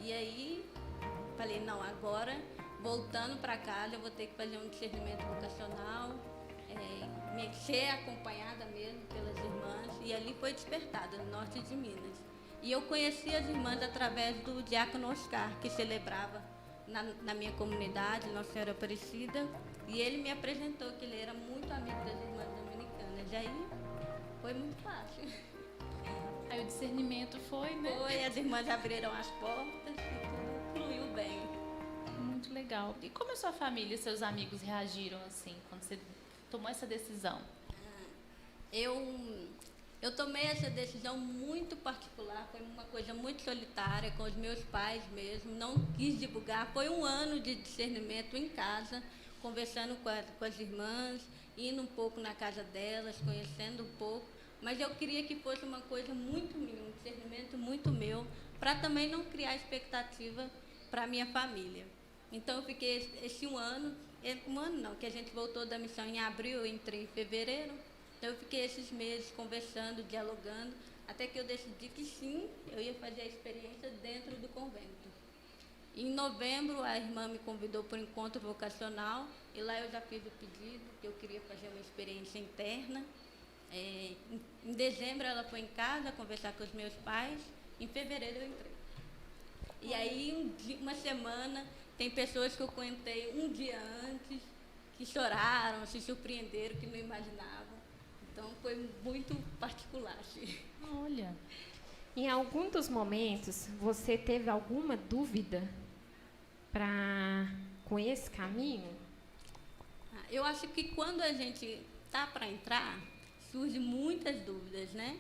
E aí, falei, não, agora, voltando para casa, eu vou ter que fazer um discernimento vocacional, ser acompanhada mesmo pelas irmãs, e ali foi despertada, no norte de Minas. E eu conheci as irmãs através do diácono Oscar, que celebrava na minha comunidade, Nossa Senhora Aparecida, e ele me apresentou que ele era muito amigo das irmãs dominicanas. E aí foi muito fácil. Aí o discernimento foi, né? Foi, as irmãs abriram as portas e tudo fluiu bem. Muito legal. E como a sua família e seus amigos reagiram assim, quando você tomou essa decisão? Eu tomei essa decisão muito particular, foi uma coisa muito solitária, com os meus pais mesmo, não quis divulgar. Foi um ano de discernimento em casa, conversando com as irmãs, indo um pouco na casa delas, conhecendo um pouco, mas eu queria que fosse uma coisa muito minha, um discernimento muito meu, para também não criar expectativa para a minha família. Então eu fiquei esse um ano não, que a gente voltou da missão em abril, eu entrei em fevereiro. Então eu fiquei esses meses conversando, dialogando, até que eu decidi que sim, eu ia fazer a experiência dentro do convento. Em novembro, a irmã me convidou para o encontro vocacional, e lá eu já fiz o pedido, que eu queria fazer uma experiência interna. Em dezembro, ela foi em casa conversar com os meus pais, em fevereiro eu entrei. E aí, uma semana, tem pessoas que eu contei um dia antes, que choraram, se surpreenderam, que não imaginavam. Então, foi muito particular. Olha. Em algum dos momentos, você teve alguma dúvida com esse caminho? Eu acho que quando a gente está para entrar, surgem muitas dúvidas, né?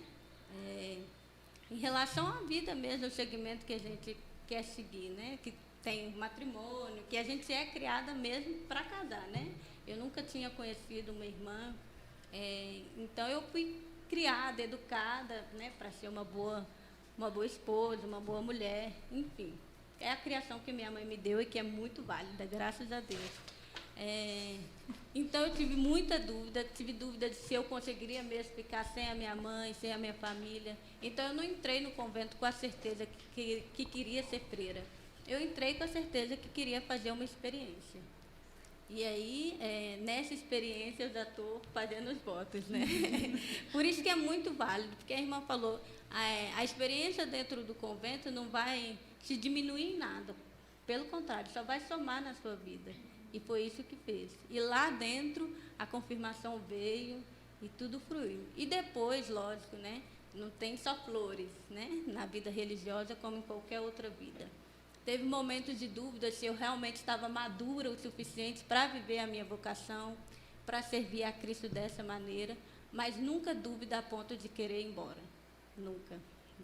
Em relação à vida mesmo, o segmento que a gente quer seguir, né? Que tem matrimônio, que a gente é criada mesmo para casar, né? Eu nunca tinha conhecido uma irmã. Então eu fui criada, educada, né, para ser uma boa esposa, uma boa mulher, enfim. É a criação que minha mãe me deu e que é muito válida, graças a Deus. Então eu tive muita dúvida, de se eu conseguiria mesmo ficar sem a minha mãe, sem a minha família. Então eu não entrei no convento com a certeza que queria ser freira. Eu entrei com a certeza que queria fazer uma experiência. E aí, nessa experiência, eu já estou fazendo os votos, né? Por isso que é muito válido, porque a irmã falou, a experiência dentro do convento não vai se diminuir em nada. Pelo contrário, só vai somar na sua vida. E foi isso que fez. E lá dentro, a confirmação veio e tudo fluiu. E depois, lógico, né? Não tem só flores, né? Na vida religiosa, como em qualquer outra vida. Teve momentos de dúvida se eu realmente estava madura o suficiente para viver a minha vocação, para servir a Cristo dessa maneira, mas nunca dúvida a ponto de querer ir embora. Nunca.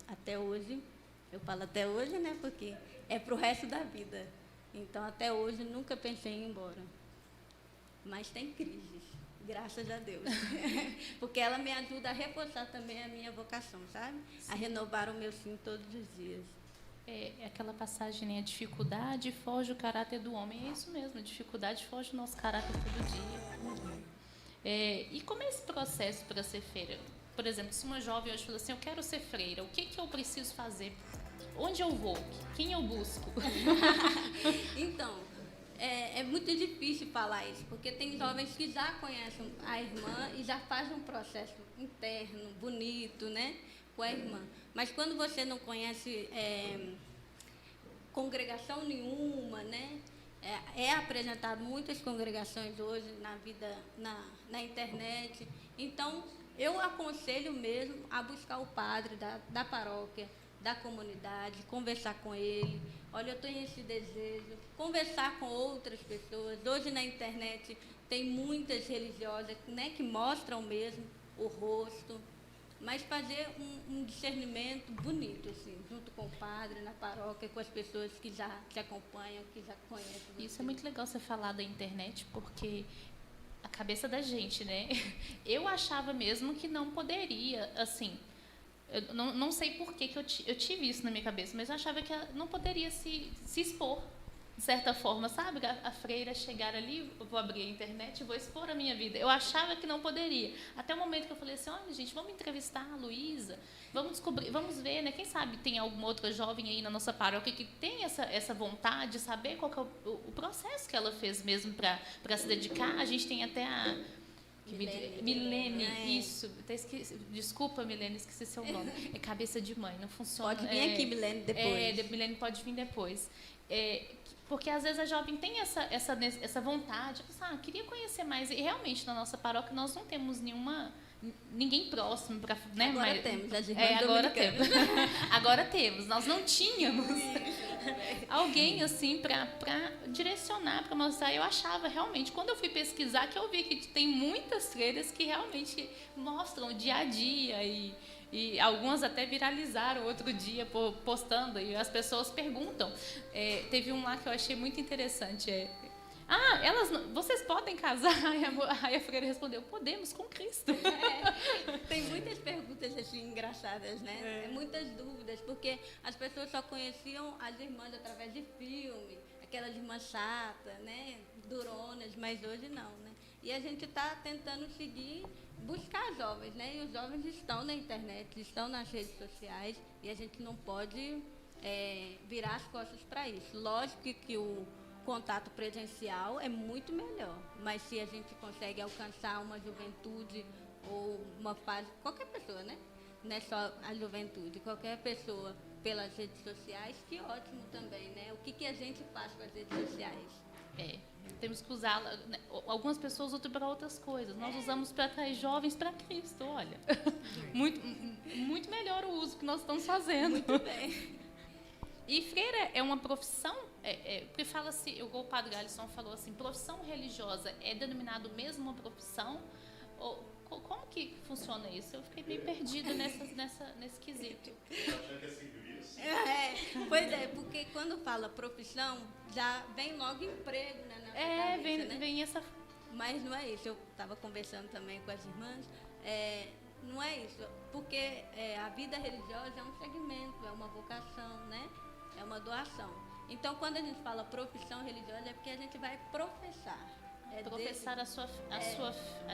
Até hoje, eu falo até hoje, né, porque é para o resto da vida. Então, até hoje, nunca pensei em ir embora. Mas tem crises, graças a Deus. Porque ela me ajuda a reforçar também a minha vocação, sabe? A renovar o meu sim todos os dias. É aquela passagem, né? A dificuldade forja o caráter do homem. É isso mesmo, a dificuldade forja o nosso caráter todo dia. E como é esse processo para ser freira? Por exemplo, se uma jovem hoje fala assim, eu quero ser freira, o que eu preciso fazer? Onde eu vou? Quem eu busco? Então, é muito difícil falar isso, porque tem jovens que já conhecem a irmã e já fazem um processo interno, bonito, né, com a irmã. Mas quando você não conhece congregação nenhuma, né, é apresentado muitas congregações hoje na vida, na internet. Então, eu aconselho mesmo a buscar o padre da paróquia, da comunidade, conversar com ele. Olha, eu tenho esse desejo, conversar com outras pessoas. Hoje na internet tem muitas religiosas, né, que mostram mesmo o rosto, mas fazer um discernimento bonito, assim, junto com o padre, na paróquia, com as pessoas que já te acompanham, que já conhecem você. Isso é muito legal você falar da internet, porque a cabeça da gente, né? Eu achava mesmo que não poderia, assim, eu não sei por que eu tive isso na minha cabeça, mas eu achava que não poderia se expor, de certa forma, sabe, a freira chegar ali, eu vou abrir a internet e vou expor a minha vida. Eu achava que não poderia. Até o momento que eu falei assim, olha, gente, vamos entrevistar a Luísa, vamos descobrir, vamos ver, né? Quem sabe tem alguma outra jovem aí na nossa paróquia que tem essa vontade de saber qual que é o processo que ela fez mesmo para se dedicar. A gente tem até a Milene, isso. Até desculpa, Milene, esqueci seu nome. É cabeça de mãe, não funciona. Pode vir aqui, Milene, depois. Milene pode vir depois. Porque às vezes a jovem tem essa vontade, queria conhecer mais. E realmente na nossa paróquia nós não temos ninguém próximo para, né? Agora mas, temos as irmãs agora temos. Agora temos. Nós não tínhamos alguém assim para direcionar, para mostrar. Eu achava realmente, quando eu fui pesquisar, que eu vi que tem muitas freiras que realmente mostram o dia a dia e algumas até viralizaram outro dia postando, e as pessoas perguntam. Teve um lá que eu achei muito interessante. Vocês podem casar? Aí a freira respondeu, podemos, com Cristo. Tem muitas perguntas assim engraçadas, né? Muitas dúvidas, porque as pessoas só conheciam as irmãs através de filme, aquelas irmãs chatas, né? Duronas, mas hoje não, né? E a gente está tentando buscar jovens, né? E os jovens estão na internet, estão nas redes sociais, e a gente não pode virar as costas para isso. Lógico que o contato presencial é muito melhor, mas se a gente consegue alcançar uma juventude ou uma fase, qualquer pessoa, né? Não é só a juventude, qualquer pessoa pelas redes sociais, que ótimo também, né? O que a gente faz com as redes sociais? Temos que usá-la, né? Algumas pessoas usam para outras coisas, nós usamos para atrair jovens para Cristo, olha. Muito melhor o uso que nós estamos fazendo. Muito bem. E freira é uma profissão, porque fala-se, igual o padre Alisson falou assim, profissão religiosa é denominado mesmo uma profissão? Como que funciona isso? Eu fiquei meio perdida nesse quesito. Pois é, porque quando fala profissão, já vem logo emprego, né? Na cabeça, vem essa... Mas não é isso, eu estava conversando também com as irmãs, não é isso, porque a vida religiosa é um segmento, é uma vocação, né? É uma doação. Então, quando a gente fala profissão religiosa, é porque a gente vai professar. Professar a sua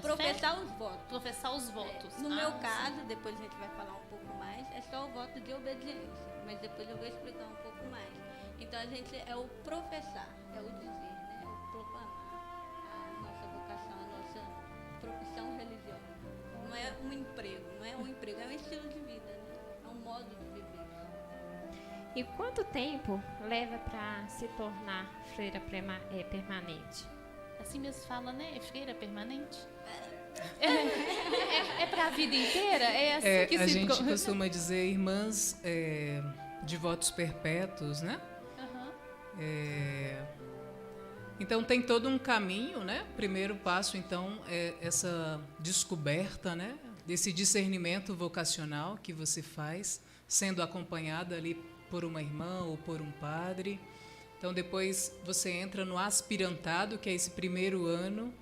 professar fé? os votos. Professar os votos. No meu caso, depois a gente vai falar um pouco mais, é só o voto de obediência. Mas depois eu vou explicar um pouco mais. Então, a gente é o professar, é o dizer, né? É o proclamar a nossa vocação, a nossa profissão religiosa. Não é um emprego, é um estilo de vida, né? É um modo de viver. E quanto tempo leva para se tornar freira permanente? Assim mesmo fala, né? É freira permanente? É para a vida inteira? É assim que a gente costuma dizer irmãs de votos perpétuos, né? Uhum. Então tem todo um caminho, né? Primeiro passo, então, é essa descoberta, né? Desse discernimento vocacional que você faz, sendo acompanhada ali por uma irmã ou por um padre. Então depois você entra no aspirantado, que é esse primeiro ano,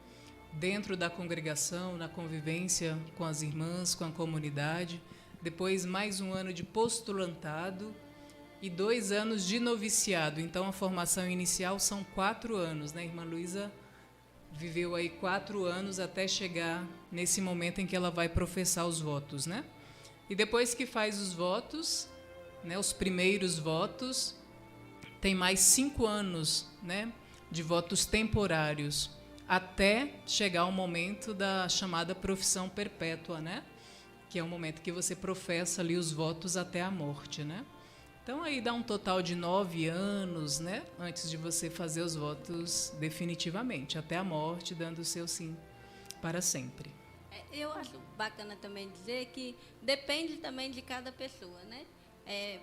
dentro da congregação, na convivência com as irmãs, com a comunidade. Depois mais um ano de postulantado e 2 anos de noviciado. Então a formação inicial são 4 anos, né? A irmã Luísa viveu aí 4 anos até chegar nesse momento em que ela vai professar os votos, né? E depois que faz os votos, né, os primeiros votos, tem mais 5 anos, né, de votos temporários, até chegar ao momento da chamada profissão perpétua, né, que é o momento que você professa ali os votos até a morte, né. Então aí dá um total de 9 anos, né, antes de você fazer os votos definitivamente, até a morte, dando o seu sim para sempre. Eu acho bacana também dizer que depende também de cada pessoa, né?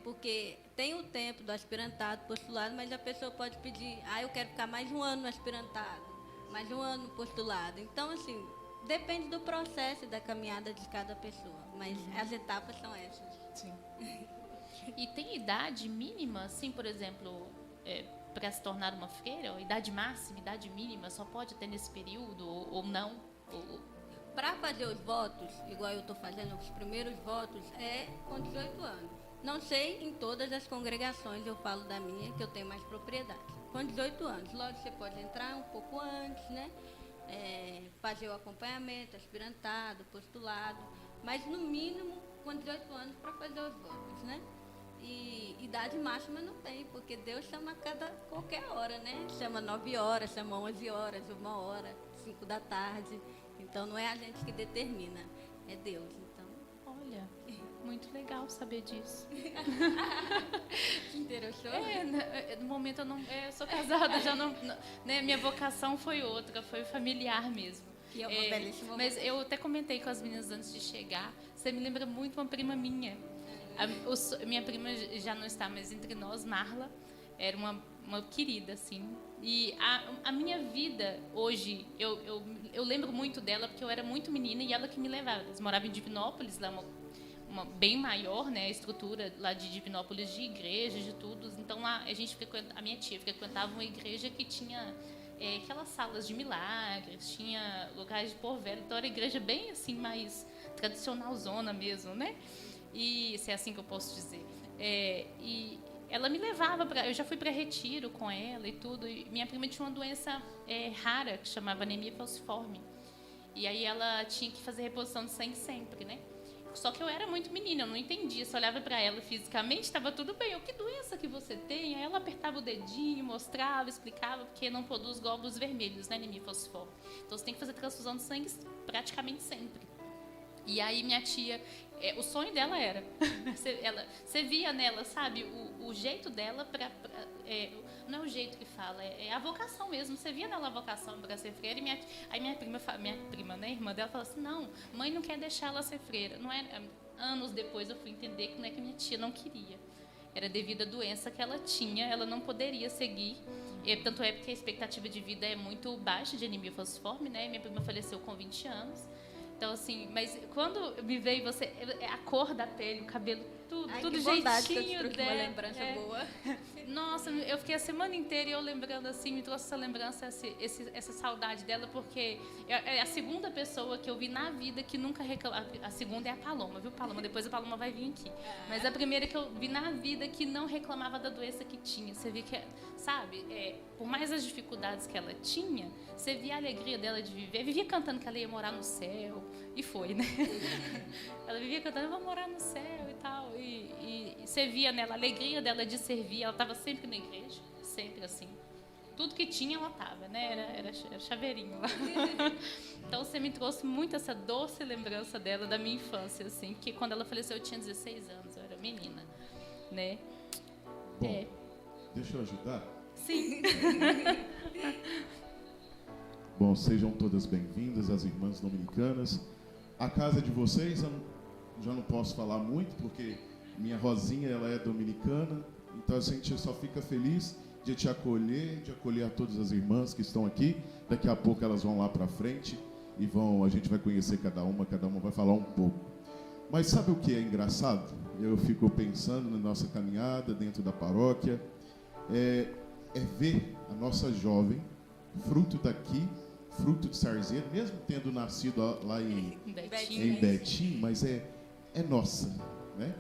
Porque tem o tempo do aspirantado, postulado, mas a pessoa pode pedir, eu quero ficar mais um ano no aspirantado, mais um ano postulado. Então, assim, depende do processo e da caminhada de cada pessoa, mas as etapas são essas. Sim. E tem idade mínima, assim, por exemplo, para se tornar uma freira? Idade máxima, idade mínima, só pode ter nesse período ou não? Para fazer os votos, igual eu estou fazendo os primeiros votos, é com 18 anos. Não sei em todas as congregações, eu falo da minha, que eu tenho mais propriedade. Com 18 anos, logo você pode entrar um pouco antes, né? Fazer o acompanhamento, aspirantado, postulado, mas no mínimo com 18 anos para fazer os votos, né? E idade máxima não tem, porque Deus chama qualquer hora, né? Chama 9 horas, chama 11 horas, 1 hora, 5 da tarde. Então não é a gente que determina, é Deus. Então, Olha, muito legal saber disso. te interessou? No momento eu sou casada, já não, né, minha vocação foi outra, foi familiar mesmo. Que é uma belíssima Mas eu até comentei com as meninas antes de chegar, você me lembra muito uma prima minha. Minha prima já não está mais entre nós, Marla, era uma querida, assim. E a minha vida hoje, eu lembro muito dela porque eu era muito menina e ela que me levava. Eles moravam em Divinópolis, lá uma bem maior, né, a estrutura lá de Divinópolis, de igreja, de tudo. Então lá a minha tia frequentava uma igreja que tinha aquelas salas de milagres, tinha locais de pôr velho. Então era uma igreja bem assim, mais tradicionalzona mesmo, né? E se é assim que eu posso dizer. E ela me levava eu já fui para retiro com ela e tudo. E minha prima tinha uma doença rara que chamava anemia falciforme. E aí ela tinha que fazer reposição de sangue sempre, né? Só que eu era muito menina, eu não entendia. Só olhava para ela fisicamente, estava tudo bem. Que doença que você tem? Aí ela apertava o dedinho, mostrava, explicava, porque não produz glóbulos vermelhos, né, anemia falciforme. Então você tem que fazer transfusão de sangue praticamente sempre. E aí minha tia, o sonho dela era, você via nela, sabe, o jeito dela não é o jeito que fala, é a vocação mesmo. Você via nela a vocação para ser freira. E minha prima, né, irmã dela, falou assim: não, mãe não quer deixar ela ser freira. Não é, anos depois eu fui entender que não é que minha tia não queria, era devido à doença que ela tinha, ela não poderia seguir. Tanto é porque a expectativa de vida é muito baixa de anemia falciforme, né? Minha prima faleceu com 20 anos. Então, assim, mas quando me veio a cor da pele, o cabelo, tudo jeitinho dela. Uma lembrança boa. Nossa, eu fiquei a semana inteira e eu lembrando assim, me trouxe essa lembrança, essa saudade dela, porque é a segunda pessoa que eu vi na vida que nunca reclamava. A segunda é a Paloma, viu, Paloma? Depois a Paloma vai vir aqui. Mas a primeira que eu vi na vida que não reclamava da doença que tinha. Você vê que, sabe, por mais as dificuldades que ela tinha, você via a alegria dela de viver. Vivia cantando que ela ia morar no céu. E foi, né? Ela vivia cantando, eu vou morar no céu e tal. E você via nela a alegria dela de servir. Ela estava sempre na igreja, sempre assim. Tudo que tinha, ela estava, né? Era chaveirinho lá. Então, você me trouxe muito essa doce lembrança dela, da minha infância, assim. Que quando ela faleceu, eu tinha 16 anos, eu era menina, né? Bom, deixa eu ajudar? Sim. Bom, sejam todas bem-vindas, as irmãs dominicanas. A casa de vocês, eu já não posso falar muito, porque minha Rosinha, ela é dominicana. Então, a gente só fica feliz de te acolher, de acolher a todas as irmãs que estão aqui. Daqui a pouco elas vão lá para frente e a gente vai conhecer cada uma vai falar um pouco. Mas sabe o que é engraçado? Eu fico pensando na nossa caminhada dentro da paróquia. É ver a nossa jovem, fruto daqui, fruto de Sarzeiro, mesmo tendo nascido lá em Betim, mas é nossa, né?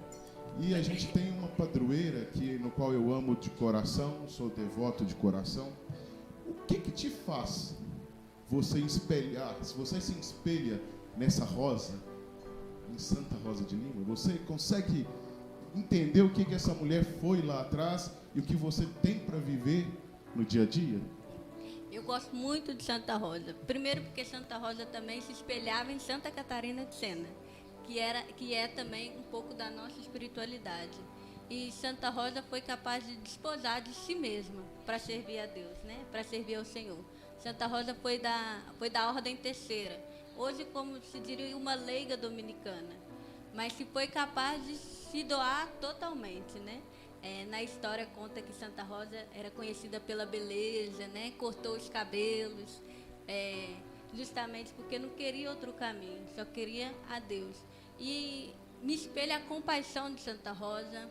E a gente tem uma padroeira no qual eu amo de coração, sou devoto de coração. O que te faz você espelhar, se você se espelha nessa Rosa, em Santa Rosa de Lima, você consegue entender o que essa mulher foi lá atrás e o que você tem para viver no dia a dia? Eu gosto muito de Santa Rosa. Primeiro porque Santa Rosa também se espelhava em Santa Catarina de Sena, que é também um pouco da nossa espiritualidade. E Santa Rosa foi capaz de desposar de si mesma para servir a Deus, né? Para servir ao Senhor. Santa Rosa foi da Ordem Terceira. Hoje, como se diria, uma leiga dominicana. Mas se foi capaz de se doar totalmente, né? Na história conta que Santa Rosa era conhecida pela beleza, né? Cortou os cabelos, justamente porque não queria outro caminho, só queria a Deus. E me espelha a compaixão de Santa Rosa,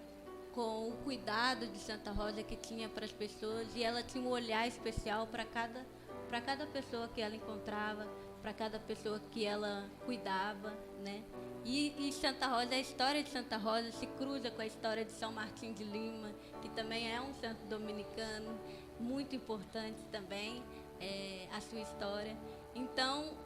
com o cuidado de Santa Rosa que tinha para as pessoas, e ela tinha um olhar especial para cada pessoa que ela encontrava, para cada pessoa que ela cuidava, né? E Santa Rosa, a história de Santa Rosa se cruza com a história de São Martim de Lima, que também é um santo dominicano, muito importante também, a sua história. Então,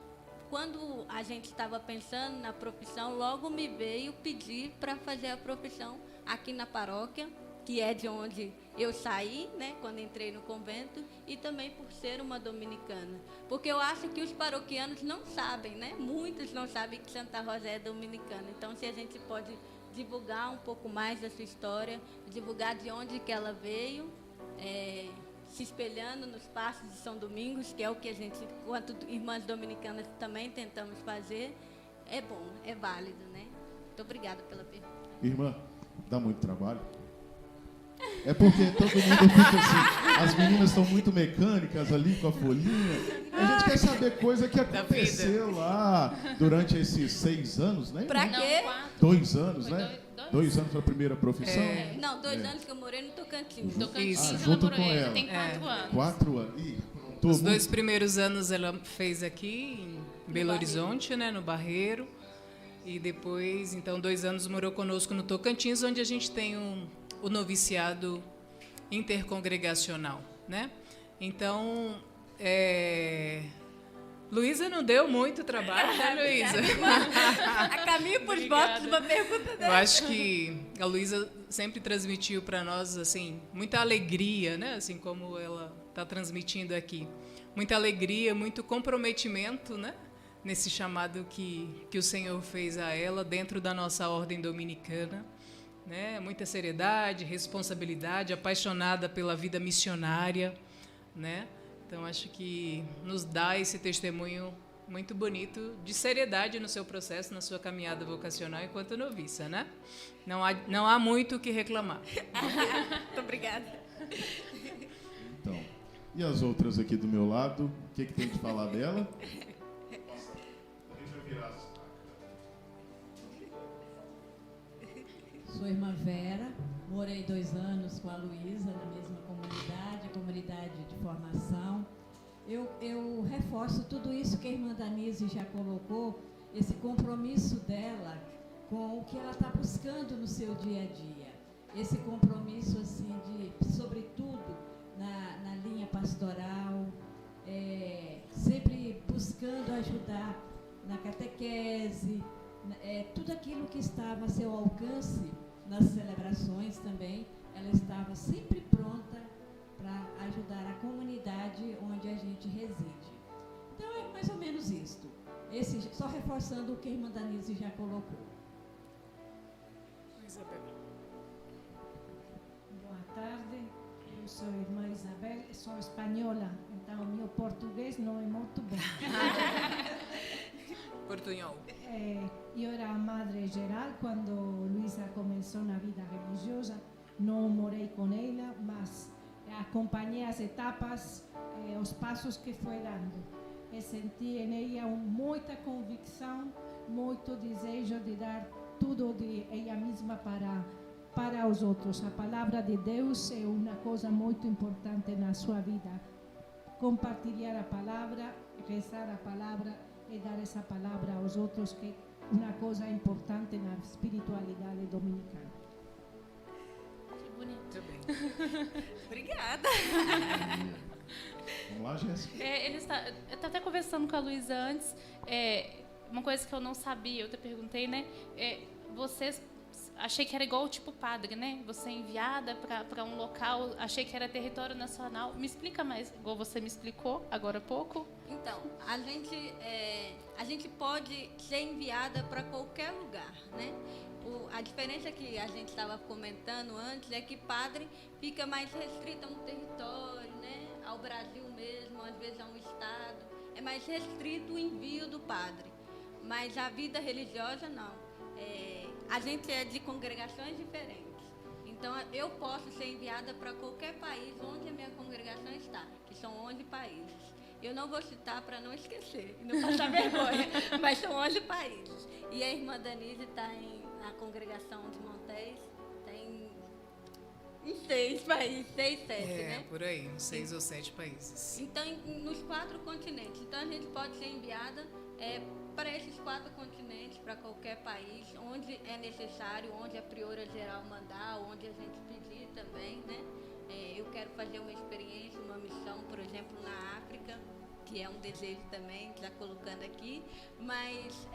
quando a gente estava pensando na profissão, logo me veio pedir para fazer a profissão aqui na paróquia, que é de onde eu saí, né, quando entrei no convento, e também por ser uma dominicana. Porque eu acho que os paroquianos não sabem, né? Muitos não sabem que Santa Rosa é dominicana. Então, se a gente pode divulgar um pouco mais dessa história, divulgar de onde que ela veio, se espelhando nos passos de São Domingos, que é o que a gente, quanto irmãs dominicanas, também tentamos fazer, é bom, é válido, né? Muito obrigada pela pergunta. Irmã, dá muito trabalho? É porque todo mundo fica assim, as meninas estão muito mecânicas ali com a folhinha. A gente quer saber coisa que aconteceu lá durante esses 6 anos, né? Pra quê? 2 anos, né? Dois? 2 anos foi a primeira profissão? Não, 2 anos que eu morei no Tocantins. Tocantins, ela junto morou, com ela. tem 4 anos. 4 anos. Ih, tô Os muito- 2 primeiros anos ela fez aqui em Belo Horizonte, né, no Barreiro. E depois, então, 2 anos morou conosco no Tocantins, onde a gente tem o noviciado intercongregacional, né? Então, Luísa não deu muito trabalho, né, Luísa? A caminho para os votos, uma pergunta Eu dela. acho que a Luísa sempre transmitiu para nós, assim, muita alegria, né? Assim como ela está transmitindo aqui. Muita alegria, muito comprometimento, né? Nesse chamado que o Senhor fez a ela dentro da nossa ordem dominicana. Né? Muita seriedade, responsabilidade, apaixonada pela vida missionária, né? Então acho que nos dá esse testemunho muito bonito de seriedade no seu processo, na sua caminhada vocacional enquanto noviça, né? Não há muito o que reclamar. Muito obrigada. Então, e as outras aqui do meu lado, o que tem que falar dela? Deixa eu virar. Sou irmã Vera, morei 2 anos com a Luísa na mesma comunidade, a comunidade de formação. Eu reforço tudo isso que a irmã Danise já colocou, esse compromisso dela com o que ela está buscando no seu dia a dia. Esse compromisso, assim, sobretudo, na linha pastoral, sempre buscando ajudar na catequese, tudo aquilo que estava a seu alcance nas celebrações também, ela estava sempre pronta para ajudar a comunidade onde a gente reside. Então é mais ou menos isto. Só reforçando o que a irmã Danise já colocou. Boa tarde, eu sou a irmã Isabel, sou espanhola, então o meu português não é muito bom. Portunhol. Eu era a madre geral quando Luísa começou na vida religiosa. Não morei com ela, mas acompanhei as etapas, os passos que foi dando. E senti em ela muita convicção, muito desejo de dar tudo de ela mesma para os outros. A palavra de Deus é uma coisa muito importante na sua vida. Compartilhar a palavra, rezar a palavra e dar essa palavra aos outros, que é uma coisa importante na espiritualidade dominicana. Que bonito. Muito bem. Obrigada. Vamos lá, Jéssica. Eu estava até conversando com a Luísa antes, uma coisa que eu não sabia, eu te perguntei, né? Vocês, achei que era igual tipo padre, né? Você é enviada para um local, achei que era território nacional. Me explica mais, igual você me explicou agora há pouco. Então, a gente pode ser enviada para qualquer lugar, né? A diferença que a gente estava comentando antes é que padre fica mais restrito a um território, né? Ao Brasil mesmo, às vezes a um estado. É mais restrito o envio do padre. Mas a vida religiosa, não. A gente é de congregações diferentes. Então, eu posso ser enviada para qualquer país onde a minha congregação está, que são 11 países. Eu não vou citar para não esquecer, não passar vergonha, mas são 11 países. E a irmã Danise está na congregação de Montes, tem em 6 países, 6, 7, né? Por aí, uns 6 ou 7 países. Então, nos 4 continentes. Então, a gente pode ser enviada para esses 4 continentes, para qualquer país, onde é necessário, onde a priora geral mandar, onde a gente pedir também, né? Eu quero fazer uma experiência, uma missão, por exemplo, na África, que é um desejo também, já colocando aqui, mas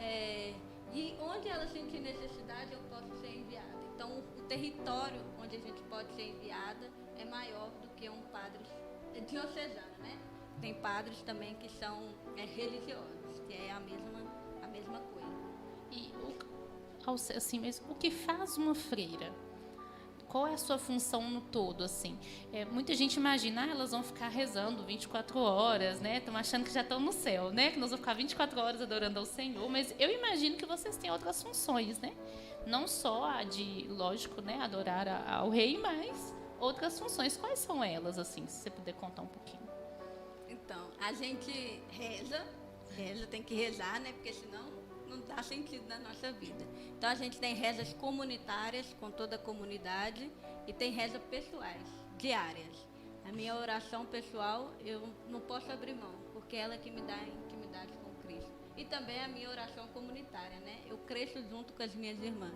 e onde ela sentir necessidade, eu posso ser enviada. Então, o território onde a gente pode ser enviada é maior do que um padre diocesano, né? Tem padres também que são religiosos, que é a mesma coisa. E assim mesmo, o que faz uma freira? Qual é a sua função no todo, assim? Muita gente imagina, elas vão ficar rezando 24 horas, né? Estão achando que já estão no céu, né? Que nós vamos ficar 24 horas adorando ao Senhor. Mas eu imagino que vocês têm outras funções, né? Não só a de, lógico, né, adorar ao rei, mas outras funções. Quais são elas, assim? Se você puder contar um pouquinho. Então, a gente reza, tem que rezar, né? Porque senão não dá sentido na nossa vida. Então, a gente tem rezas comunitárias com toda a comunidade e tem rezas pessoais, diárias. A minha oração pessoal, eu não posso abrir mão, porque é ela que me dá intimidade com Cristo. E também a minha oração comunitária, né? Eu cresço junto com as minhas irmãs,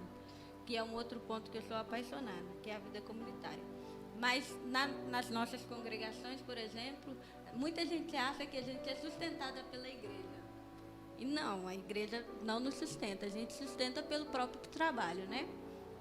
que é um outro ponto que eu sou apaixonada, que é a vida comunitária. Mas nas nossas congregações, por exemplo, muita gente acha que a gente é sustentada pela igreja. E não, a igreja não nos sustenta, a gente sustenta pelo próprio trabalho, né?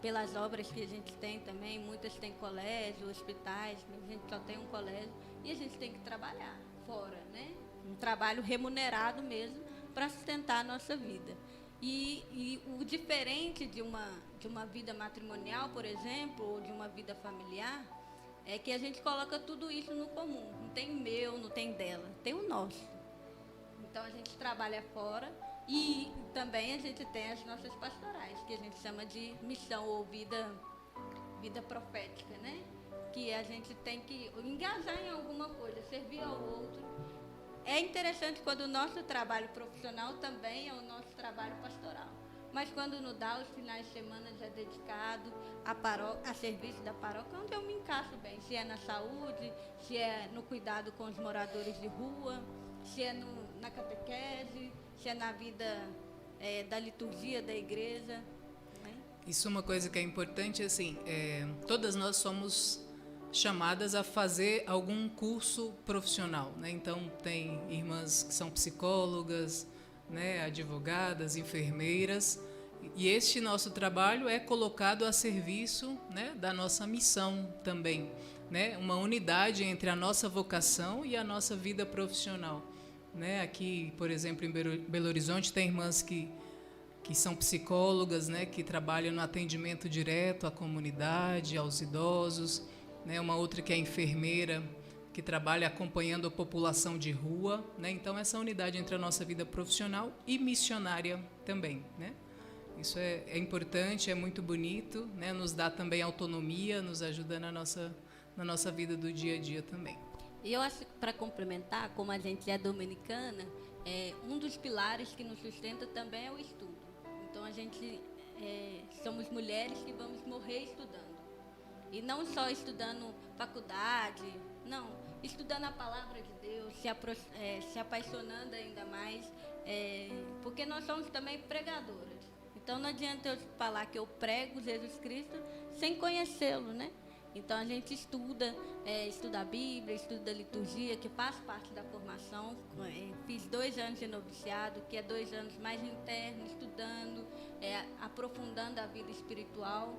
Pelas obras que a gente tem também, muitas têm colégio, hospitais, a gente só tem um colégio, e a gente tem que trabalhar fora, né? Um trabalho remunerado mesmo para sustentar a nossa vida. E o diferente de uma vida matrimonial, por exemplo, ou de uma vida familiar, é que a gente coloca tudo isso no comum. Não tem o meu, não tem dela, tem o nosso. Então, a gente trabalha fora e também a gente tem as nossas pastorais, que a gente chama de missão ou vida profética, né? Que a gente tem que engajar em alguma coisa, servir ao outro. É interessante quando o nosso trabalho profissional também é o nosso trabalho pastoral. Mas quando não dá, os finais de semana já é dedicado a serviço da paróquia, onde eu me encaixo bem. Se é na saúde, se é no cuidado com os moradores de rua, se é na catequese, se é na vida da liturgia da igreja. Né? Isso é uma coisa que é importante, assim, todas nós somos chamadas a fazer algum curso profissional, né? Então, tem irmãs que são psicólogas, né, advogadas, enfermeiras, e este nosso trabalho é colocado a serviço, né, da nossa missão também, né? Uma unidade entre a nossa vocação e a nossa vida profissional. Né? Aqui, por exemplo, em Belo Horizonte, tem irmãs que são psicólogas, né? Que trabalham no atendimento direto à comunidade, aos idosos, né? Uma outra que é enfermeira, que trabalha acompanhando a população de rua. Né? Então, essa unidade entre a nossa vida profissional e missionária também. Né? Isso é importante, é muito bonito, né? Nos dá também autonomia, nos ajuda na nossa vida do dia a dia também. E eu acho que, para complementar, como a gente é dominicana, um dos pilares que nos sustenta também é o estudo. Então, a gente somos mulheres que vamos morrer estudando. E não só estudando faculdade, não, estudando a palavra de Deus, se apaixonando ainda mais, porque nós somos também pregadoras. Então, não adianta eu falar que eu prego Jesus Cristo sem conhecê-lo, né? Então, a gente estuda a Bíblia, estuda a liturgia, que faz parte da formação. Fiz 2 anos de noviciado, que é 2 anos mais internos, estudando, aprofundando a vida espiritual.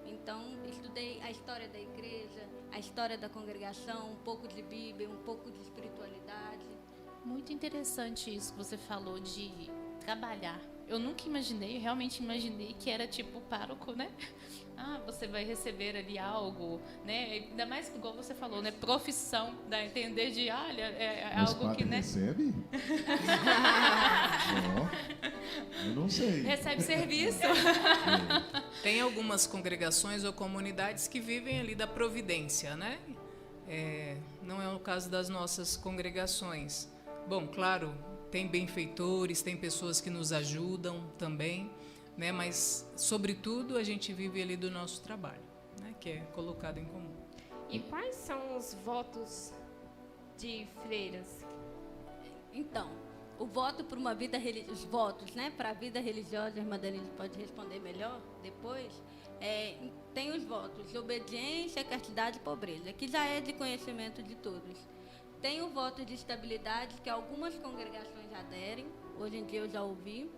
Então, estudei a história da igreja, a história da congregação, um pouco de Bíblia, um pouco de espiritualidade. Muito interessante isso que você falou de trabalhar. Eu nunca imaginei, realmente imaginei que era tipo pároco, né? Você vai receber ali algo, né? Ainda mais igual você falou, né? Profissão, dá a entender de, Mas algo que, né? recebe? Eu não sei. Recebe serviço. Tem algumas congregações ou comunidades que vivem ali da providência, né? Não é o caso das nossas congregações. Bom, claro, tem benfeitores, tem pessoas que nos ajudam também, né? Mas, sobretudo, a gente vive ali do nosso trabalho, né? Que é colocado em comum. E quais são os votos de freiras? Então, o voto para uma vida os votos, né, para a vida religiosa, a irmã Denise pode responder melhor depois. Tem os votos de obediência, castidade e pobreza, que já é de conhecimento de todos. Tem o voto de estabilidade, que algumas congregações já aderem, hoje em dia eu já ouvi,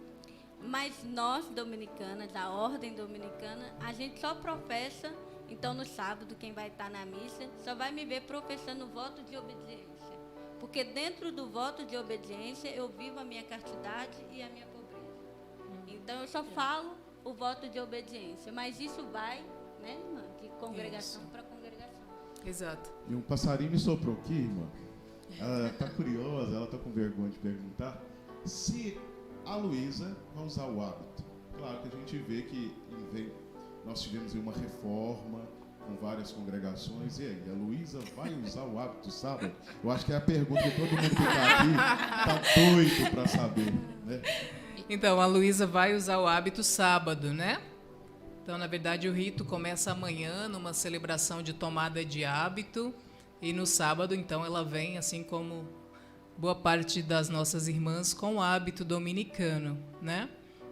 mas nós, dominicanas, a ordem dominicana, a gente só professa. Então, no sábado, quem vai estar na missa só vai me ver professando o voto de obediência. Porque dentro do voto de obediência, eu vivo a minha castidade e a minha pobreza. Então, eu só falo o voto de obediência. Mas isso vai, né, irmã, de congregação para congregação. Exato. E um passarinho me soprou aqui, irmã. Ela está curiosa, ela está com vergonha de perguntar se a Luísa vai usar o hábito. Claro que a gente vê que nós tivemos uma reforma com várias congregações. E aí, a Luísa vai usar o hábito sábado? Eu acho que é a pergunta que todo mundo que está aqui está doido para saber, né? Então, a Luísa vai usar o hábito sábado, né? Então, na verdade, o rito começa amanhã, numa celebração de tomada de hábito. E no sábado, então, ela vem, assim como boa parte das nossas irmãs, com o hábito dominicano, né?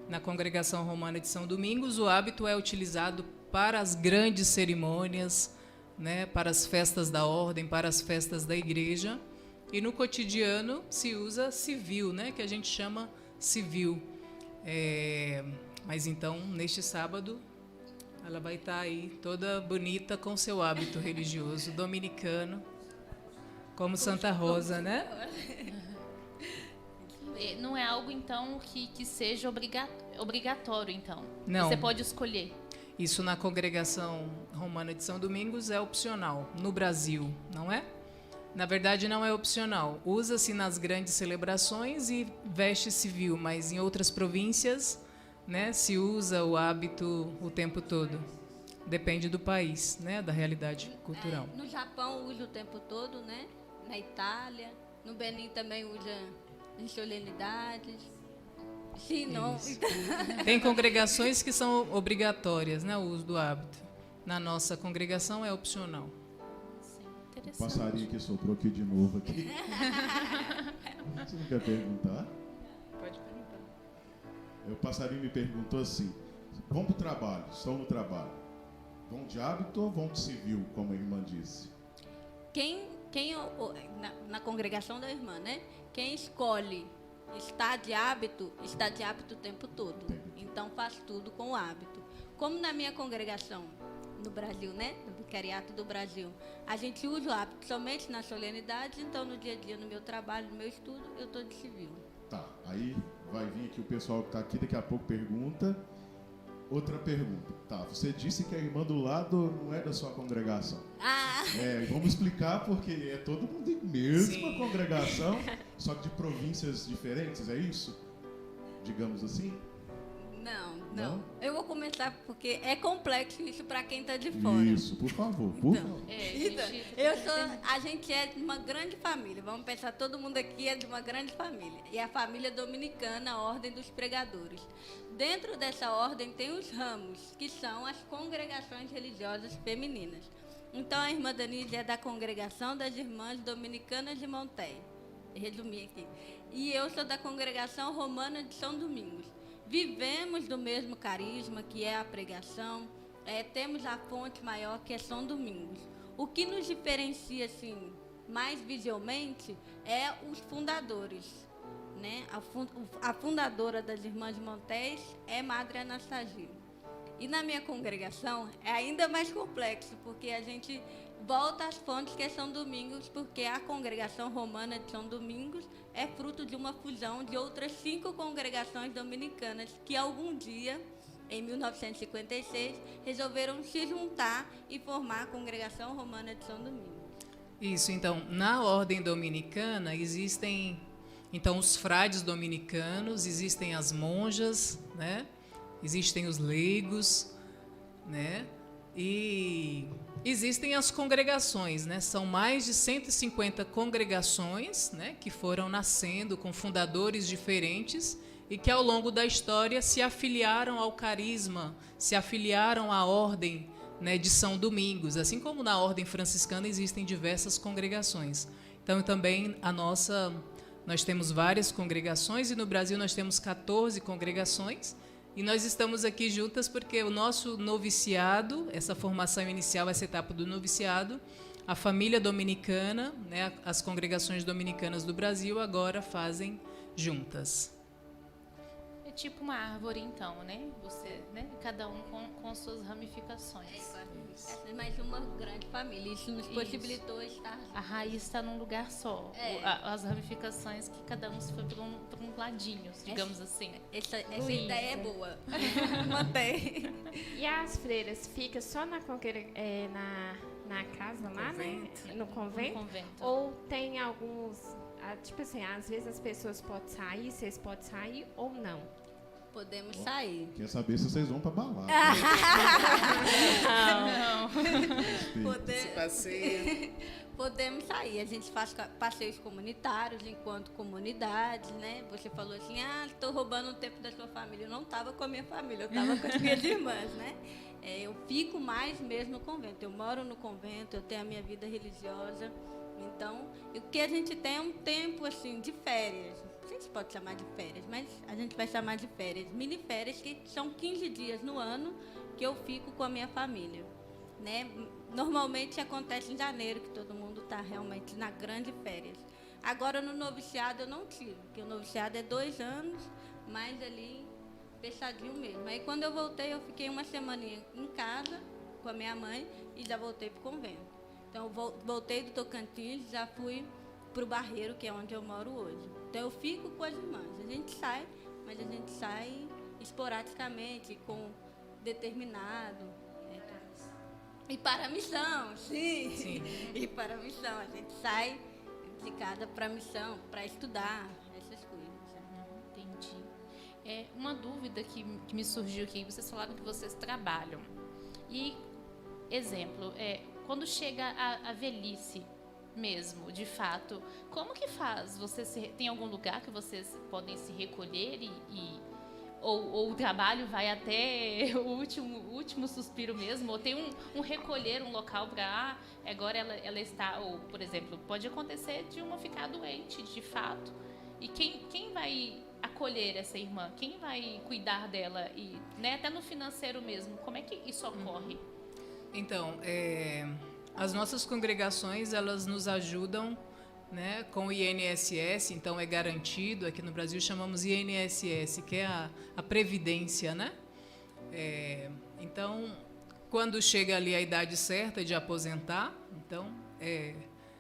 Na Congregação Romana de São Domingos, o hábito é utilizado para as grandes cerimônias, né? Para as festas da ordem, para as festas da igreja. E no cotidiano se usa civil, né? Que a gente chama civil. Mas então, neste sábado, ela vai estar aí toda bonita com seu hábito religioso dominicano, como Santa Rosa, né? Não é algo, então, que seja obrigatório, então? Não. Você pode escolher? Isso na Congregação Romana de São Domingos é opcional. No Brasil, não é? Na verdade, não é opcional. Usa-se nas grandes celebrações e veste civil, mas em outras províncias, né, se usa o hábito o tempo todo. Depende do país, né, da realidade cultural. No Japão usa o tempo todo, né? Na Itália, no Benin também usa em solenidades. Sim, não. Tem congregações que são obrigatórias, né, o uso do hábito. Na nossa congregação é opcional. O passarinho que soprou aqui de novo aqui. Você não quer perguntar? Pode perguntar. O passarinho me perguntou assim: vão para o trabalho, estão no trabalho. Vão de hábito ou vão de civil, como a irmã disse? Na congregação da irmã, né? Quem escolhe está de hábito o tempo todo. Então faz tudo com o hábito. Como na minha congregação, no Brasil, né? No Vicariato do Brasil, a gente usa o hábito somente nas solenidades, então no dia a dia, no meu trabalho, no meu estudo, eu estou de civil. Tá, aí vai vir aqui o pessoal que está aqui, daqui a pouco pergunta. Outra pergunta. Tá, você disse que a irmã do lado não é da sua congregação. Vamos explicar porque é todo mundo em mesma congregação, só que de províncias diferentes, é isso? Digamos assim? Não. Eu vou começar porque é complexo isso para quem está de fora. Isso, por favor, por favor. A gente é de uma grande família. Vamos pensar, todo mundo aqui é de uma grande família. E a família dominicana, a Ordem dos Pregadores. Dentro dessa ordem tem os ramos, que são as congregações religiosas femininas. Então, a irmã Denise é da Congregação das Irmãs Dominicanas de Monteia. Resumi aqui. E eu sou da Congregação Romana de São Domingos. Vivemos do mesmo carisma, que é a pregação. Temos a fonte maior, que é São Domingos. O que nos diferencia, assim, mais visivelmente, é os fundadores, né? A fundadora das Irmãs de Montes é Madre Anastasia. E na minha congregação é ainda mais complexo, porque a gente volta às fontes que é São Domingos, porque a Congregação Romana de São Domingos é fruto de uma fusão de outras 5 congregações dominicanas que algum dia, em 1956, resolveram se juntar e formar a Congregação Romana de São Domingos. Isso, então, na ordem dominicana existem, então, os frades dominicanos, existem as monjas, né? Existem os leigos, né? E existem as congregações, né? São mais de 150 congregações, né, que foram nascendo com fundadores diferentes e que ao longo da história se afiliaram ao carisma, se afiliaram à ordem, né, de São Domingos, assim como na ordem franciscana existem diversas congregações. Então também a nossa nós temos várias congregações e no Brasil nós temos 14 congregações. E nós estamos aqui juntas porque o nosso noviciado, essa formação inicial, essa etapa do noviciado, a família dominicana, né, as congregações dominicanas do Brasil agora fazem juntas. É tipo uma árvore, então, né? Você, né? Cada um com suas ramificações. Essa é mais uma grande família. Isso nos possibilitou estar juntos. A raiz está num lugar só. As ramificações que cada um se foi para um ladinho, digamos assim. Essa ideia é boa. Mantém. E as freiras ficam só na casa lá, né? No convento? No convento. Ou tem alguns... Tipo assim, às vezes as pessoas podem sair, vocês podem sair ou não? Podemos sair. Quer saber se vocês vão para balada. Podemos sair. A gente faz passeios comunitários enquanto comunidade, né? Você falou assim, estou roubando o tempo da sua família. Eu não estava com a minha família, eu estava com as minhas irmãs, né? Eu fico mais mesmo no convento. Eu moro no convento, eu tenho a minha vida religiosa. Então, o que a gente tem é um tempo assim de férias. Não sei se pode chamar de férias, mas a gente vai chamar de férias. Mini férias, que são 15 dias no ano que eu fico com a minha família, né? Normalmente acontece em janeiro, que todo mundo está realmente na grande férias. Agora, no noviciado, eu não tive, porque o noviciado é 2 anos, mas ali, fechadinho mesmo. Aí, quando eu voltei, eu fiquei uma semaninha em casa com a minha mãe e já voltei para o convento. Então, eu voltei do Tocantins, já fui para o Barreiro, que é onde eu moro hoje. Então, eu fico com as irmãs. A gente sai, mas a gente sai esporadicamente, com determinado. E para a missão, sim. E para a missão. A gente sai de casa para a missão, para estudar, essas coisas. Entendi. Uma dúvida que me surgiu aqui, vocês falaram que vocês trabalham. E, exemplo, quando chega a velhice mesmo, de fato, como que faz? Tem algum lugar que vocês podem se recolher ou o trabalho vai até o último suspiro mesmo? Ou tem um recolher, um local para agora ela está, ou, por exemplo, pode acontecer de uma ficar doente, de fato. E quem vai acolher essa irmã? Quem vai cuidar dela? E, né, até no financeiro mesmo, como é que isso ocorre? Então, as nossas congregações, elas nos ajudam, né, com o INSS, então é garantido, aqui no Brasil chamamos INSS, que é a previdência, né? Então, quando chega ali a idade certa de aposentar, então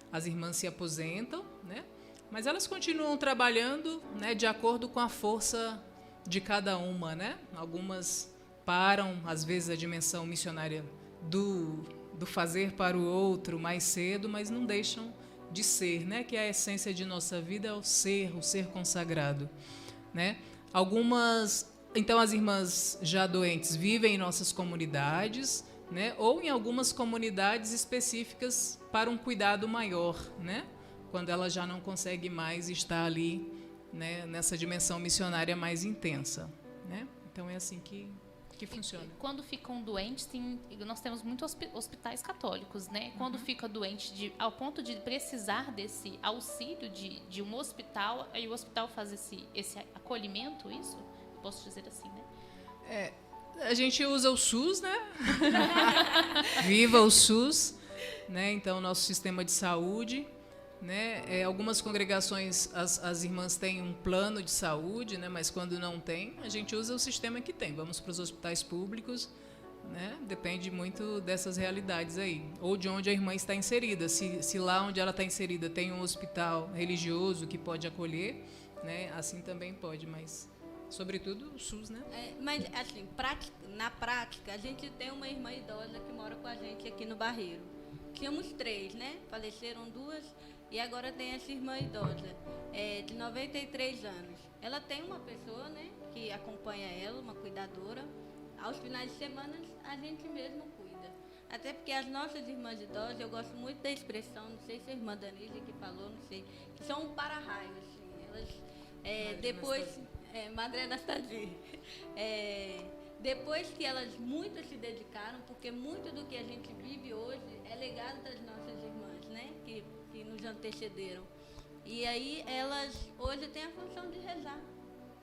as irmãs se aposentam, né? Mas elas continuam trabalhando, né, de acordo com a força de cada uma, né? Algumas param, às vezes, a dimensão missionária do fazer para o outro mais cedo, mas não deixam de ser, né? Que a essência de nossa vida é o ser consagrado, né? Então as irmãs já doentes vivem em nossas comunidades, né? Ou em algumas comunidades específicas para um cuidado maior, né? Quando ela já não consegue mais estar ali, né? Nessa dimensão missionária mais intensa, né? Então é assim que funciona. Quando ficam doentes, nós temos muitos hospitais católicos, né? Quando fica doente ao ponto de precisar desse auxílio de um hospital, aí o hospital faz esse acolhimento, isso? Posso dizer assim, né? A gente usa o SUS, né? Viva o SUS, né? Então, o nosso sistema de saúde, né? Algumas congregações, as irmãs têm um plano de saúde, né? Mas quando não tem, a gente usa o sistema que tem. Vamos para os hospitais públicos, né? Depende muito dessas realidades aí. Ou de onde a irmã está inserida. Se lá onde ela está inserida tem um hospital religioso que pode acolher, né? Assim também pode, mas sobretudo o SUS, né? Mas, assim, na prática, a gente tem uma irmã idosa que mora com a gente aqui no Barreiro. Tínhamos 3, né? Faleceram 2. E agora tem essa irmã idosa, de 93 anos. Ela tem uma pessoa, né, que acompanha ela, uma cuidadora. Aos finais de semana, a gente mesmo cuida. Até porque as nossas irmãs idosas, eu gosto muito da expressão, não sei se a irmã Danise que falou, não sei, que são um para-raio, assim. Elas, Madre Anastasia. Depois que elas muito se dedicaram, porque muito do que a gente vive hoje é legado das nossas irmãs, né, que nos antecederam. E aí elas hoje têm a função de rezar,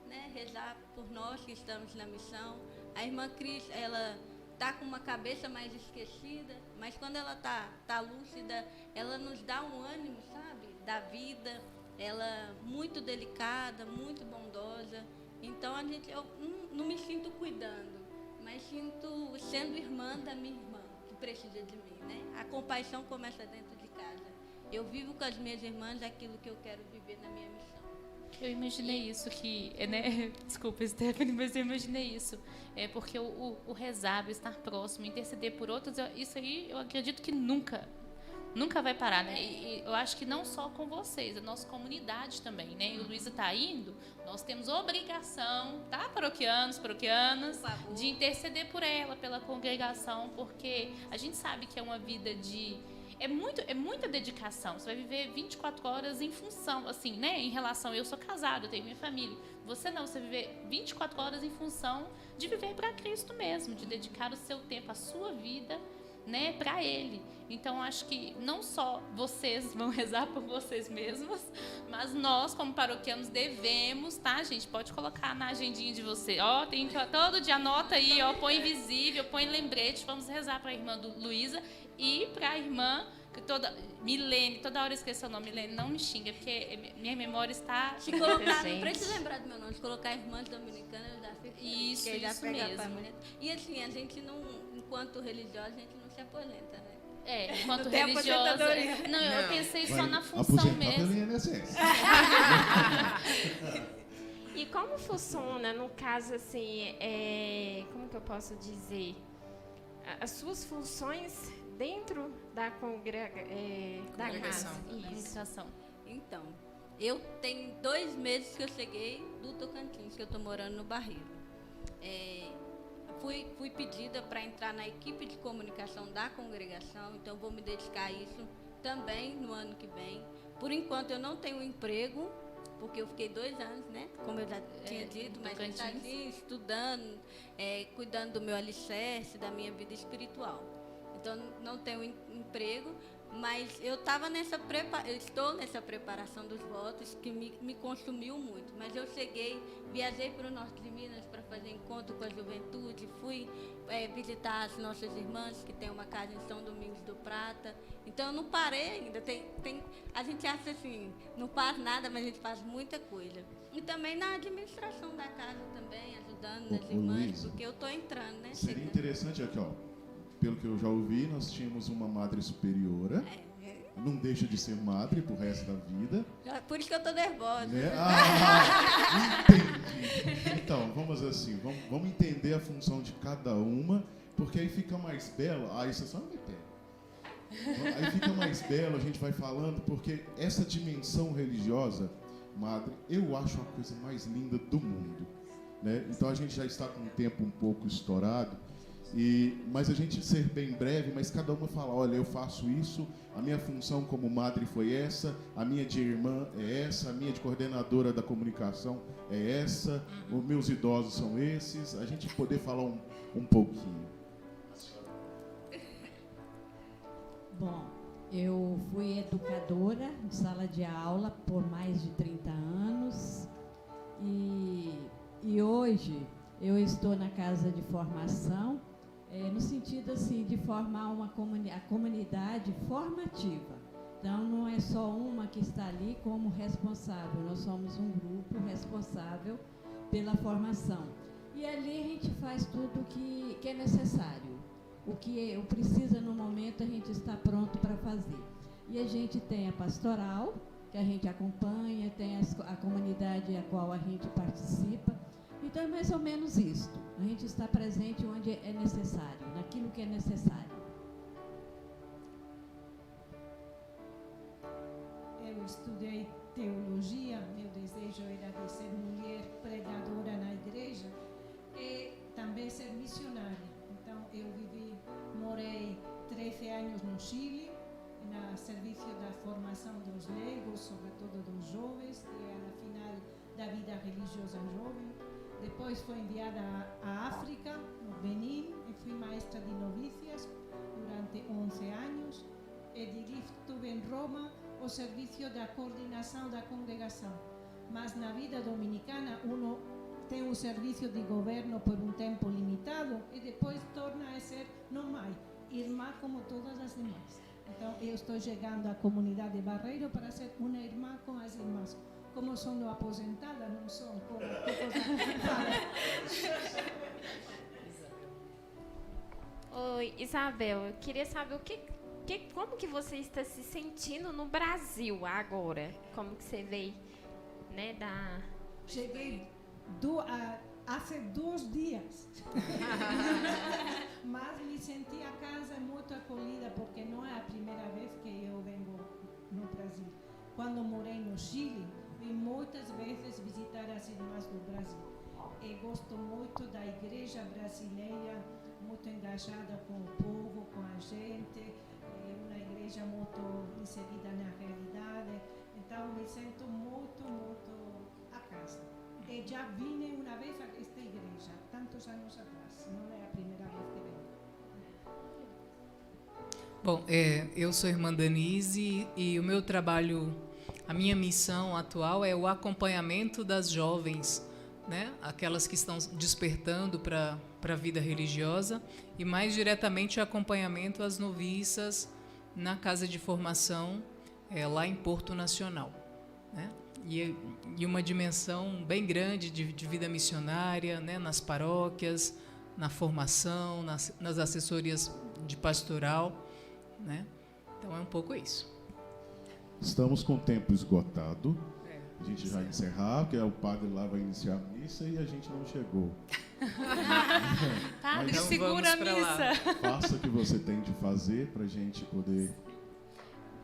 né? Rezar por nós que estamos na missão. A irmã Cris, ela está com uma cabeça mais esquecida, mas quando ela tá lúcida, ela nos dá um ânimo, sabe? Da vida. Ela muito delicada, muito bondosa. Então eu não me sinto cuidando, mas sinto sendo irmã da minha irmã, que precisa de mim, né? A compaixão começa dentro de casa. Eu vivo com as minhas irmãs aquilo que eu quero viver na minha missão. Eu imaginei isso né? Desculpa, Stephanie, mas eu imaginei isso. Porque o rezar, o estar próximo, interceder por outros, isso aí eu acredito que nunca vai parar, né? E eu acho que não só com vocês, a nossa comunidade também, né? E o Luísa está indo, nós temos obrigação, tá, paroquianas, de interceder por ela, pela congregação, porque a gente sabe que é uma vida de... É muita dedicação. Você vai viver 24 horas em função, assim, né? Em relação, eu sou casado, eu tenho minha família. Você não, você viver 24 horas em função de viver para Cristo mesmo, de dedicar o seu tempo, a sua vida, né, para Ele. Então, acho que não só vocês vão rezar por vocês mesmos, mas nós, como paroquianos, devemos, tá, gente? Pode colocar na agendinha de você. Tem que, todo dia anota aí, põe invisível, põe lembrete. Vamos rezar para a irmã Luísa e para a irmã Milene. Toda hora eu esqueço o nome. Milene, não me xinga, porque minha memória está... Se colocar, não precisa lembrar do meu nome, se colocar irmãs dominicanas, eu já fico... Isso mesmo. E assim, a gente não, enquanto religiosa, a gente não se aposenta, né? Enquanto religiosa... Não, eu pensei só na função aposentar mesmo. pelo INSS. E como funciona, no caso, assim, como que eu posso dizer? As suas funções dentro da congregação. Isso. Então, eu tenho 2 meses que eu cheguei do Tocantins, que eu estou morando no Barreiro. Fui pedida para entrar na equipe de comunicação da congregação, então vou me dedicar a isso também no ano que vem. Por enquanto eu não tenho emprego, porque eu fiquei 2 anos, né? Como eu já tinha dito, mas estudando, cuidando do meu alicerce, da minha vida espiritual. Então não tenho emprego, mas eu estou nessa preparação dos votos que me consumiu muito. Mas eu viajei para o norte de Minas para fazer encontro com a juventude, fui visitar as nossas irmãs que têm uma casa em São Domingos do Prata. Então eu não parei ainda. A gente acha assim, não faz nada, mas a gente faz muita coisa. E também na administração da casa também, ajudando as irmãs, Luísa, porque eu estou entrando, né? Seria interessante aqui, pelo que eu já ouvi, nós tínhamos uma madre superiora. Não deixa de ser madre pro resto da vida. Por isso que eu tô nervosa. Né? Entendi. Então, vamos assim, vamos entender a função de cada uma, porque aí fica mais belo. Isso é só no pé. Aí fica mais belo, a gente vai falando, porque essa dimensão religiosa, madre, eu acho a coisa mais linda do mundo. Né? Então a gente já está com o tempo um pouco estourado. Mas a gente ser bem breve, mas cada uma fala, olha, eu faço isso, a minha função como madre foi essa, a minha de irmã é essa, a minha de coordenadora da comunicação é essa, os meus idosos são esses, a gente poder falar um pouquinho. Bom, eu fui educadora de sala de aula por mais de 30 anos e hoje eu estou na casa de formação, no sentido assim, de formar a comunidade formativa. Então, não é só uma que está ali como responsável, nós somos um grupo responsável pela formação. E ali a gente faz tudo que é necessário. O que precisa no momento, a gente está pronto para fazer. E a gente tem a pastoral, que a gente acompanha, tem a comunidade a qual a gente participa. Então, é mais ou menos isto. A gente está presente onde é necessário, naquilo que é necessário. Eu estudei teologia, meu desejo era de ser mulher pregadora na igreja e também ser missionária. Então, eu morei 13 anos no Chile, no serviço da formação dos leigos, sobretudo dos jovens, e na final da vida religiosa jovem. Depois fui enviada à África, no Benin, e fui maestra de novícias durante 11 anos. e tive em Roma o serviço da coordenação da congregação. Mas na vida dominicana, uno tem um serviço de governo por um tempo limitado e depois torna a ser normal, irmã como todas as demais. Então, eu estou chegando à comunidade de Barreiro para ser uma irmã com as irmãs. Como sou aposentada, não sou. Oi, Isabel, eu queria saber como que você está se sentindo no Brasil agora? Como que você veio, né, Cheguei há 2 dias. Mas me senti a casa muito acolhida, porque não é a primeira vez que eu venho no Brasil. Quando morei no Chile, vim muitas vezes visitar as irmãs do Brasil. E gosto muito da igreja brasileira, muito engajada com o povo, com a gente. É uma igreja muito inserida na realidade. Então, me sinto muito, muito a casa. E já vim uma vez a esta igreja, tantos anos atrás. Não é a primeira vez que venho. Bom, eu sou irmã Danise e o meu trabalho, a minha missão atual é o acompanhamento das jovens, né? Aquelas que estão despertando para a vida religiosa, e mais diretamente o acompanhamento às noviças na casa de formação lá em Porto Nacional, né? E uma dimensão bem grande de vida missionária, né? Nas paróquias, na formação, nas assessorias de pastoral, né? Então é um pouco isso. Estamos com o tempo esgotado. A gente vai encerrar, porque o padre lá vai iniciar a missa e a gente não chegou. Padre, Então segura a vamos pra lá. missa. Faça o que você tem de fazer para a gente poder...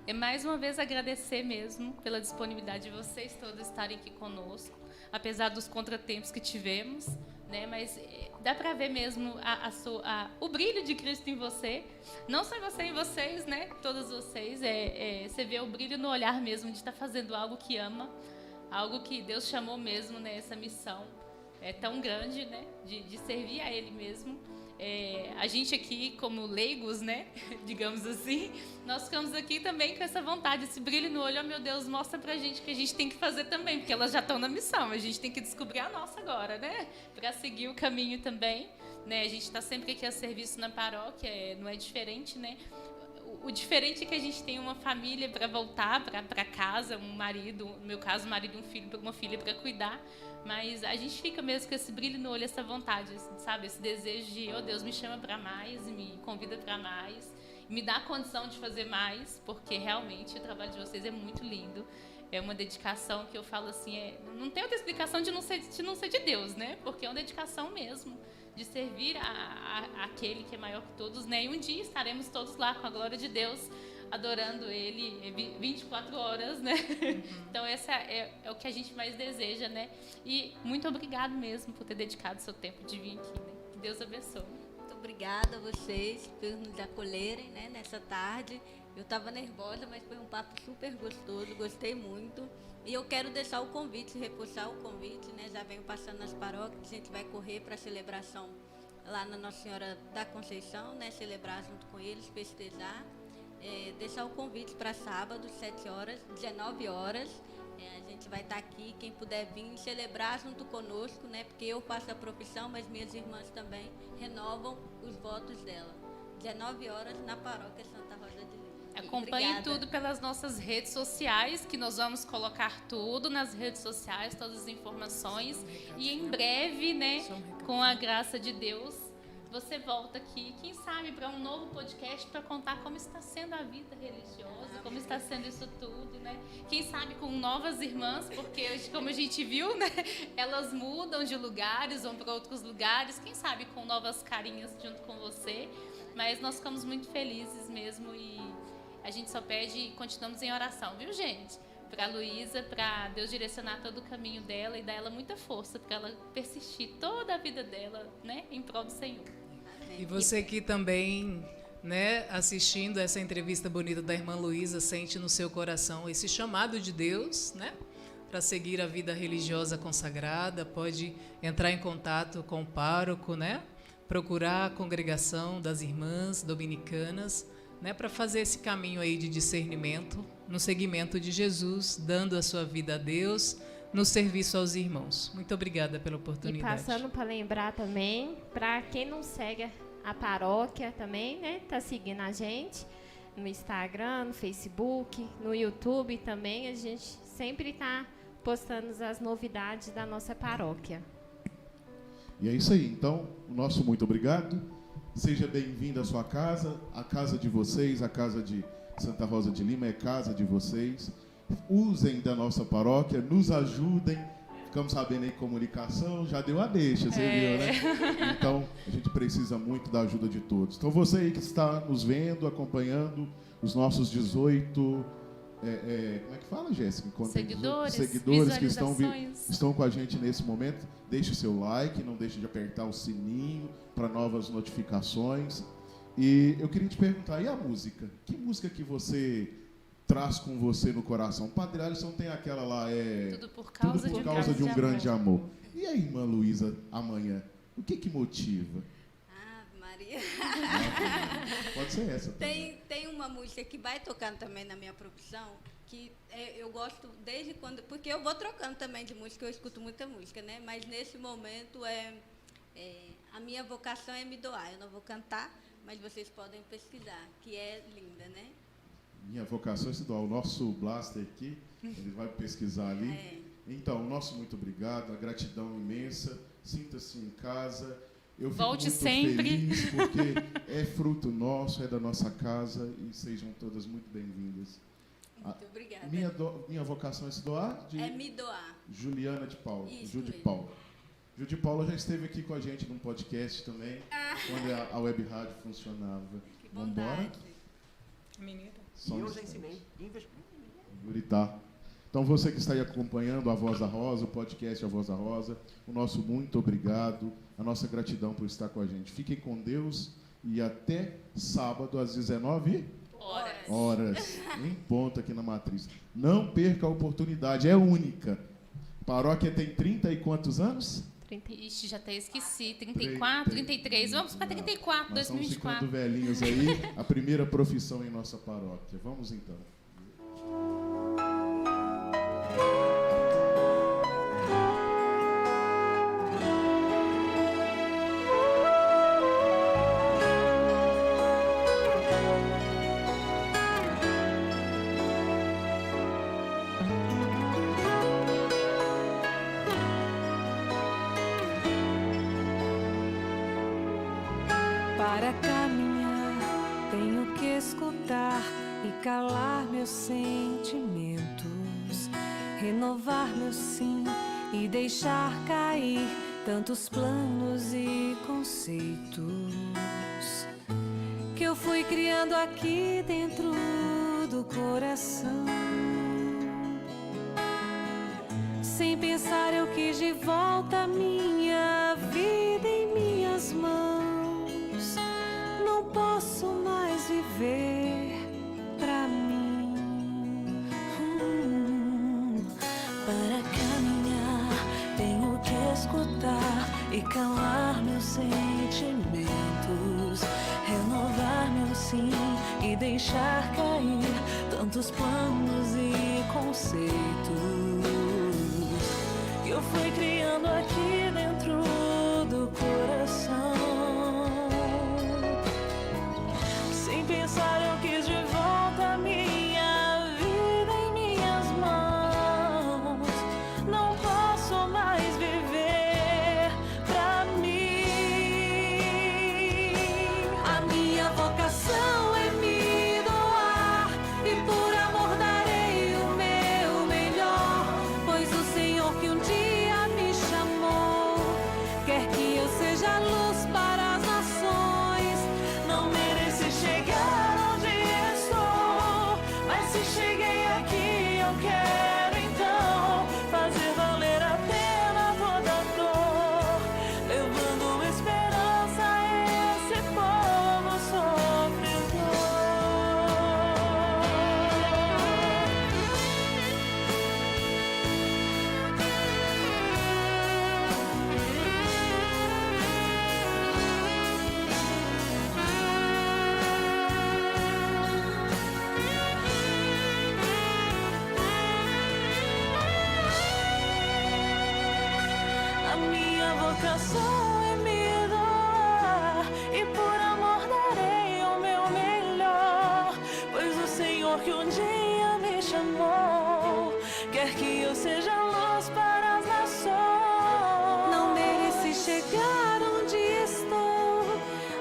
É mais uma vez agradecer mesmo pela disponibilidade de vocês todos estarem aqui conosco, apesar dos contratempos que tivemos, né? Mas dá para ver mesmo o brilho de Cristo em você, não só você em vocês, né? Todos vocês, você vê o brilho no olhar mesmo de estar fazendo algo que ama, algo que Deus chamou mesmo, né? Essa missão é tão grande, né? De servir a Ele mesmo. A gente aqui, como leigos, né, digamos assim, nós ficamos aqui também com essa vontade, esse brilho no olho. Oh, meu Deus, mostra pra gente que a gente tem que fazer também, porque elas já estão na missão, a gente tem que descobrir a nossa agora, né, para seguir o caminho também, né. A gente está sempre aqui a serviço na paróquia, não é diferente, né. O diferente é que a gente tem uma família para voltar para casa, um marido, no meu caso, um marido e uma filha para cuidar, mas a gente fica mesmo com esse brilho no olho, essa vontade, sabe? Esse desejo de, oh Deus, me chama para mais, me convida para mais, me dá a condição de fazer mais, porque realmente o trabalho de vocês é muito lindo. É uma dedicação que eu falo assim, não tem outra explicação de não ser de Deus, né? Porque é uma dedicação mesmo, de servir aquele que é maior que todos, né? E um dia estaremos todos lá com a glória de Deus, adorando Ele 24 horas, né? Então, essa é o que a gente mais deseja, né? E muito obrigado mesmo por ter dedicado seu tempo de vir aqui, né? Que Deus abençoe. Muito obrigada a vocês por nos acolherem, né, nessa tarde. Eu estava nervosa, mas foi um papo super gostoso, gostei muito. E eu quero deixar o convite, reforçar o convite, né? Já venho passando nas paróquias, a gente vai correr para a celebração lá na Nossa Senhora da Conceição, né? Celebrar junto com eles, festejar. Deixar o convite para sábado, 7 horas, 19 horas. A gente vai estar aqui, quem puder vir celebrar junto conosco, né? Porque eu faço a profissão, mas minhas irmãs também renovam os votos dela. 19 horas na paróquia Santa Rosa de Lima. Acompanhe Obrigada. tudo pelas nossas redes sociais, que nós vamos colocar tudo nas redes sociais, todas as informações. E em breve, né, com a graça de Deus, você volta aqui, quem sabe, para um novo podcast para contar como está sendo a vida religiosa, como está sendo isso tudo, né? Quem sabe com novas irmãs, porque como a gente viu, né, elas mudam de lugares, vão para outros lugares, quem sabe com novas carinhas junto com você. Mas nós ficamos muito felizes mesmo e a gente só pede e continuamos em oração, viu, gente? Para a Luísa, para Deus direcionar todo o caminho dela e dar ela muita força para ela persistir toda a vida dela, né, em prol do Senhor. E você que também, né, assistindo essa entrevista bonita da irmã Luísa, sente no seu coração esse chamado de Deus, né, para seguir a vida religiosa consagrada, pode entrar em contato com o pároco, né, procurar a congregação das irmãs dominicanas, né, para fazer esse caminho aí de discernimento no seguimento de Jesus, dando a sua vida a Deus, no serviço aos irmãos. Muito obrigada pela E oportunidade. passando para lembrar também, para quem não segue a paróquia também, né, tá seguindo a gente no Instagram, no Facebook, no YouTube também, a gente sempre está postando as novidades da nossa paróquia. E é isso aí. Então, o nosso muito obrigado. Seja bem-vindo à sua casa, a casa de vocês, a casa de Santa Rosa de Lima é casa de vocês. Usem da nossa paróquia, nos ajudem. Ficamos sabendo aí comunicação, já deu a deixa, você viu, né? Então, a gente precisa muito da ajuda de todos. Então, você aí que está nos vendo, acompanhando os nossos 18... como é que fala, Jéssica? Seguidores que estão com a gente nesse momento. Deixe o seu like, não deixe de apertar o sininho para novas notificações. E eu queria te perguntar, e a música? Que música que você traz com você no coração? Padre Alisson tem aquela lá, Tudo por causa de um grande amor. E a irmã Luísa, amanhã, o que motiva? Maria. Pode ser essa também. Tem uma música que vai tocando também na minha profissão, que eu gosto desde quando... Porque eu vou trocando também de música, eu escuto muita música, né? Mas nesse momento a minha vocação é me doar. Eu não vou cantar, mas vocês podem pesquisar, que é linda, né? Minha vocação é se doar. O nosso Blaster aqui, ele vai pesquisar ali. Então, nosso muito obrigado, a gratidão imensa. Sinta-se em casa. Eu fico Volte muito sempre. feliz, porque é fruto nosso, é da nossa casa, e sejam todas muito bem-vindas. Muito obrigada. Minha vocação é se doar? É me doar. Juliana de Paula. Isso Ju de mesmo. Paula. Ju de Paula já esteve aqui com a gente num podcast também, quando a web rádio funcionava. Que Vamos embora? bondade. Menina. E eu já ensinei. Gritar. Então, você que está aí acompanhando a Voz da Rosa, o podcast A Voz da Rosa, o nosso muito obrigado, a nossa gratidão por estar com a gente. Fiquem com Deus e até sábado às 19 horas, em ponto aqui na Matriz. Não perca a oportunidade, é única. Paróquia tem 30 e quantos anos? Ixi, já até esqueci. 34, 33. Vamos para 34, Nós estamos 2024. ficando velhinhos aí. A primeira profissão em nossa paróquia. Vamos então. Para caminhar, tenho que escutar e calar meus sentimentos, renovar meu sim e deixar cair tantos planos e conceitos que eu fui criando aqui dentro do coração. Sem pensar, eu quis de volta a minha vida em minhas mãos. Não posso mais viver pra mim. Para caminhar, tenho que escutar e calar meus sentimentos, renovar meu sim e deixar cair tantos planos e conceitos que eu fui criando aqui dentro do coração. Sem pensar, eu quis de volta a minha vida em minhas mãos. Não posso mais viver pra mim. A minha vocação é me doar e por amor darei o meu melhor, pois o Senhor que um dia me chamou quer que eu seja luz para as nações. Não mereci chegar onde estou, mas se cheguei aqui eu quero então fazer valer a pena toda dor, levando esperança a esse povo sofredor. vocação é me doar, e por amor darei o meu melhor, pois o Senhor que um dia me chamou quer que eu seja luz para as nações. Não mereci chegar onde estou,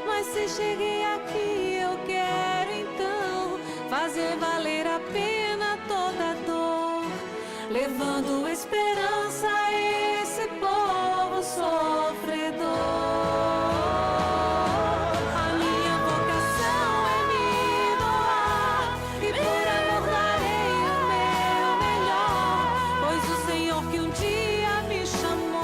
mas se cheguei aqui eu quero então fazer valer a pena toda dor, levando esperança